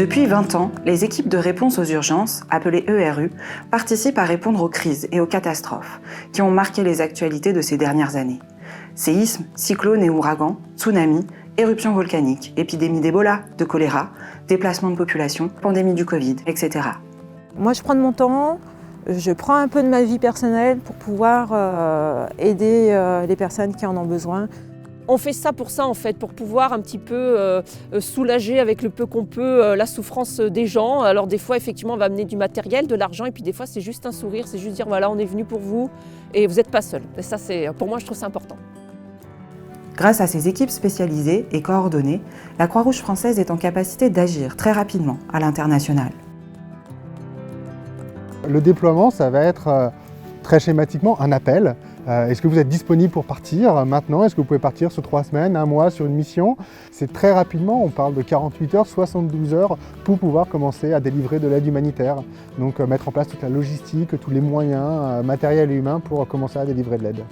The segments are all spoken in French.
Depuis 20 ans, les équipes de réponse aux urgences, appelées ERU, participent à répondre aux crises et aux catastrophes qui ont marqué les actualités de ces dernières années. Séismes, cyclones et ouragans, tsunamis, éruptions volcaniques, épidémies d'Ebola, de choléra, déplacements de population, pandémie du Covid, etc. Moi, je prends de mon temps, je prends un peu de ma vie personnelle pour pouvoir aider les personnes qui en ont besoin. On fait ça, en fait, pour pouvoir un petit peu soulager avec le peu qu'on peut la souffrance des gens. Alors des fois, effectivement, on va amener du matériel, de l'argent, et puis des fois, c'est juste un sourire, c'est juste dire voilà, on est venu pour vous et vous n'êtes pas seul. Et ça, pour moi, je trouve ça important. Grâce à ces équipes spécialisées et coordonnées, la Croix-Rouge française est en capacité d'agir très rapidement à l'international. Le déploiement, ça va être très schématiquement un appel. Est-ce que vous êtes disponible pour partir maintenant? Est-ce que vous pouvez partir sur 3 semaines, 1 mois sur une mission? C'est très rapidement, on parle de 48 heures, 72 heures pour pouvoir commencer à délivrer de l'aide humanitaire. Donc mettre en place toute la logistique, tous les moyens matériels et humains pour commencer à délivrer de l'aide.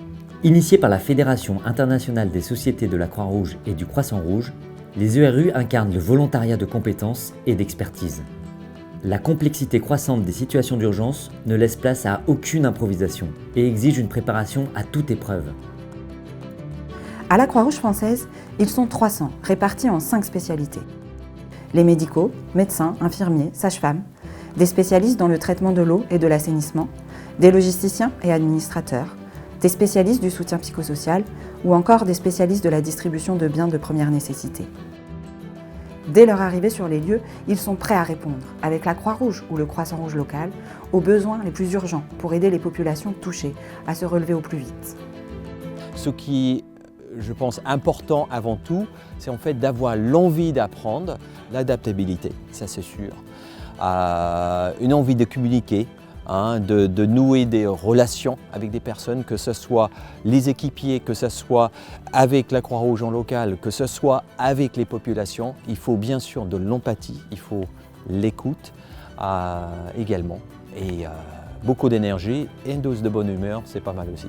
Initiés par la Fédération internationale des sociétés de la Croix-Rouge et du Croissant-Rouge, les ERU incarnent le volontariat de compétences et d'expertise. La complexité croissante des situations d'urgence ne laisse place à aucune improvisation et exige une préparation à toute épreuve. À la Croix-Rouge française, ils sont 300, répartis en 5 spécialités. Les médicaux, médecins, infirmiers, sages-femmes, des spécialistes dans le traitement de l'eau et de l'assainissement, des logisticiens et administrateurs, des spécialistes du soutien psychosocial ou encore des spécialistes de la distribution de biens de première nécessité. Dès leur arrivée sur les lieux, ils sont prêts à répondre, avec la Croix-Rouge ou le Croissant-Rouge local, aux besoins les plus urgents pour aider les populations touchées à se relever au plus vite. Ce qui est, je pense, important avant tout, c'est en fait d'avoir l'envie d'apprendre, l'adaptabilité, ça c'est sûr. Une envie de communiquer, de nouer des relations avec des personnes, que ce soit les équipiers, que ce soit avec la Croix-Rouge en local, que ce soit avec les populations. Il faut bien sûr de l'empathie, il faut l'écoute également. Et beaucoup d'énergie et une dose de bonne humeur, c'est pas mal aussi.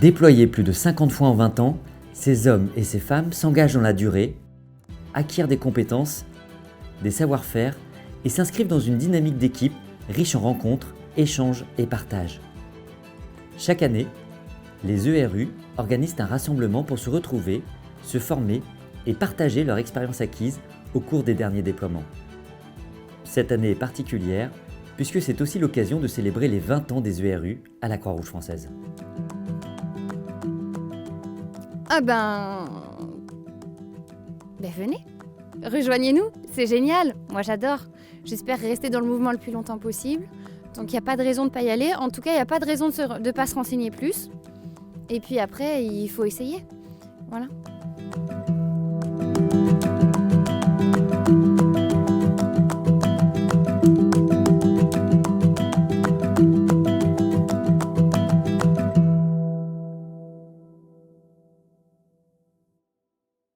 Déployés plus de 50 fois en 20 ans, ces hommes et ces femmes s'engagent dans la durée, acquièrent des compétences, des savoir-faire et s'inscrivent dans une dynamique d'équipe riche en rencontres, échanges et partages. Chaque année, les ERU organisent un rassemblement pour se retrouver, se former et partager leur expérience acquise au cours des derniers déploiements. Cette année est particulière puisque c'est aussi l'occasion de célébrer les 20 ans des ERU à la Croix-Rouge française. Venez, rejoignez-nous, c'est génial, moi j'adore. J'espère rester dans le mouvement le plus longtemps possible. Donc il n'y a pas de raison de ne pas y aller. En tout cas, il n'y a pas de raison de ne pas se renseigner plus. Et puis après, il faut essayer. Voilà.